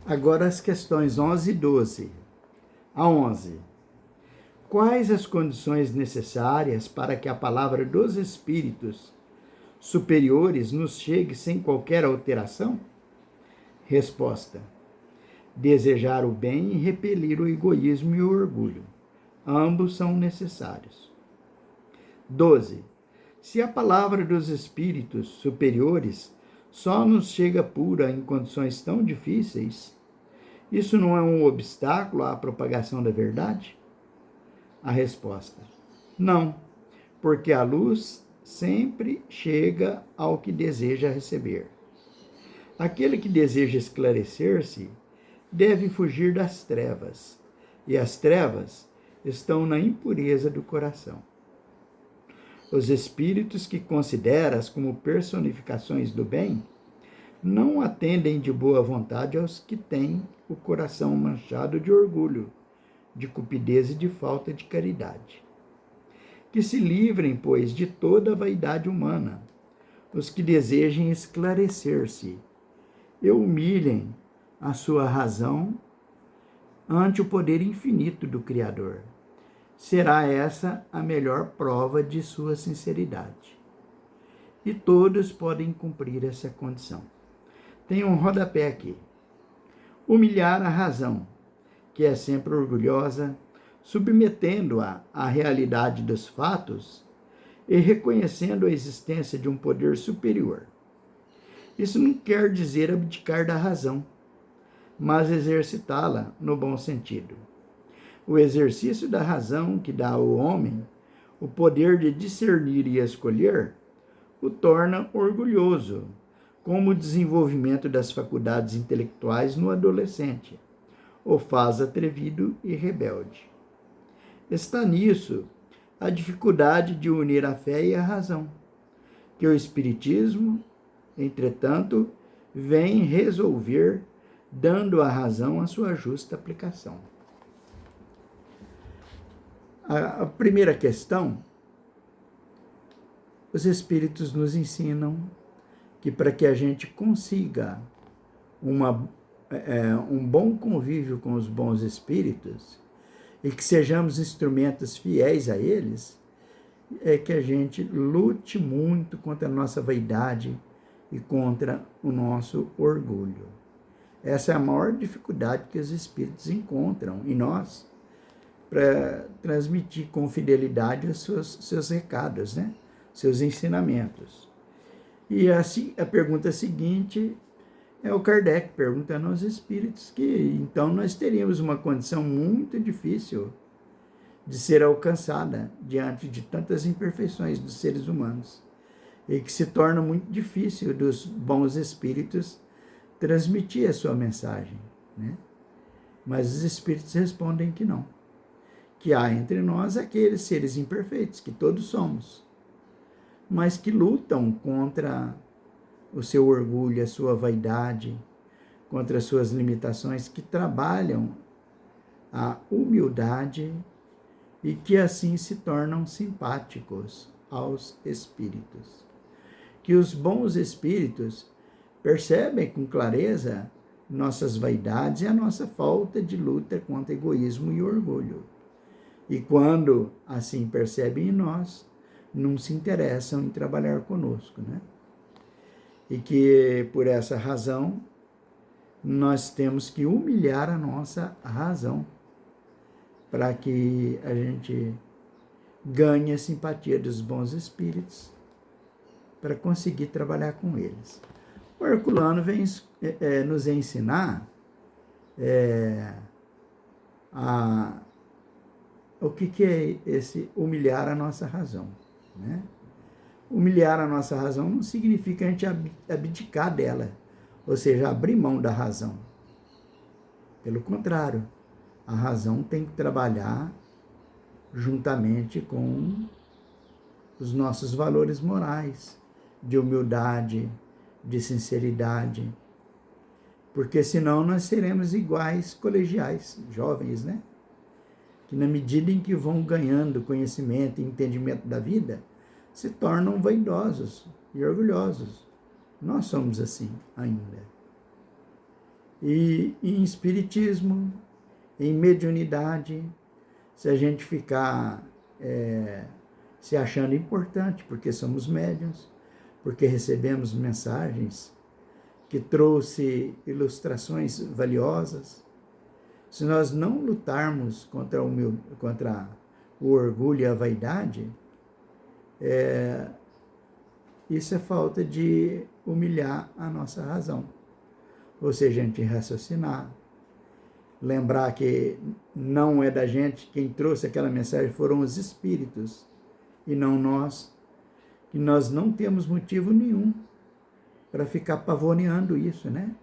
Agora as questões 11 e 12. A 11. Quais as condições necessárias para que a palavra dos espíritos superiores nos chegue sem qualquer alteração? Resposta: desejar o bem e repelir o egoísmo e o orgulho. Ambos são necessários. 12. Se a palavra dos espíritos superiores só nos chega pura em condições tão difíceis, isso não é um obstáculo à propagação da verdade? A resposta: não, porque a luz sempre chega ao que deseja receber. Aquele que deseja esclarecer-se deve fugir das trevas, e as trevas estão na impureza do coração. Os espíritos que consideras como personificações do bem não atendem de boa vontade aos que têm o coração manchado de orgulho, de cupidez e de falta de caridade. Que se livrem, pois, de toda a vaidade humana, os que desejem esclarecer-se, e humilhem a sua razão ante o poder infinito do Criador. Será essa a melhor prova de sua sinceridade. E todos podem cumprir essa condição. Tem um rodapé aqui. Humilhar a razão, que é sempre orgulhosa, submetendo-a à realidade dos fatos e reconhecendo a existência de um poder superior. Isso não quer dizer abdicar da razão, mas exercitá-la no bom sentido. O exercício da razão que dá ao homem o poder de discernir e escolher o torna orgulhoso, como o desenvolvimento das faculdades intelectuais no adolescente, o faz atrevido e rebelde. Está nisso a dificuldade de unir a fé e a razão, que o Espiritismo, entretanto, vem resolver, dando à razão a sua justa aplicação. A primeira questão, os Espíritos nos ensinam que para que a gente consiga um bom convívio com os bons espíritos e que sejamos instrumentos fiéis a eles, é que a gente lute muito contra a nossa vaidade e contra o nosso orgulho. Essa é a maior dificuldade que os espíritos encontram em nós para transmitir com fidelidade os seus recados, né? Seus ensinamentos. E assim, a pergunta seguinte é o Kardec perguntando aos espíritos que então nós teríamos uma condição muito difícil de ser alcançada diante de tantas imperfeições dos seres humanos e que se torna muito difícil dos bons espíritos transmitir a sua mensagem, né? Mas os espíritos respondem que não, que há entre nós aqueles seres imperfeitos, que todos somos, mas que lutam contra o seu orgulho, a sua vaidade, contra as suas limitações, que trabalham a humildade e que assim se tornam simpáticos aos espíritos. Que os bons espíritos percebem com clareza nossas vaidades e a nossa falta de luta contra egoísmo e orgulho. E quando assim percebem em nós, não se interessam em trabalhar conosco, né? E que, por essa razão, nós temos que humilhar a nossa razão para que a gente ganhe a simpatia dos bons espíritos para conseguir trabalhar com eles. O Herculano vem nos ensinar o que é esse humilhar a nossa razão, né? Humilhar a nossa razão não significa a gente abdicar dela, ou seja, abrir mão da razão. Pelo contrário, a razão tem que trabalhar juntamente com os nossos valores morais, de humildade, de sinceridade, porque senão nós seremos iguais colegiais, jovens, né? Que na medida em que vão ganhando conhecimento e entendimento da vida, se tornam vaidosos e orgulhosos. Nós somos assim ainda. E em espiritismo, em mediunidade, se a gente ficar se achando importante, porque somos médiuns, porque recebemos mensagens que trouxe ilustrações valiosas, se nós não lutarmos contra o orgulho e a vaidade, isso é falta de humilhar a nossa razão. Ou seja, a gente raciocinar, lembrar que não é da gente, quem trouxe aquela mensagem foram os espíritos e não nós, que nós não temos motivo nenhum para ficar pavoneando isso, né?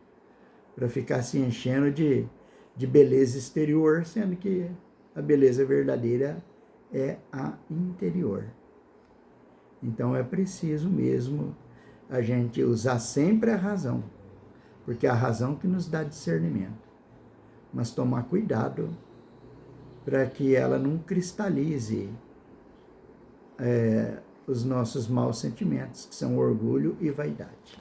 Para ficar se enchendo de beleza exterior, sendo que a beleza verdadeira é a interior. Então é preciso mesmo a gente usar sempre a razão, porque é a razão que nos dá discernimento. Mas tomar cuidado para que ela não cristalize os nossos maus sentimentos, que são orgulho e vaidade.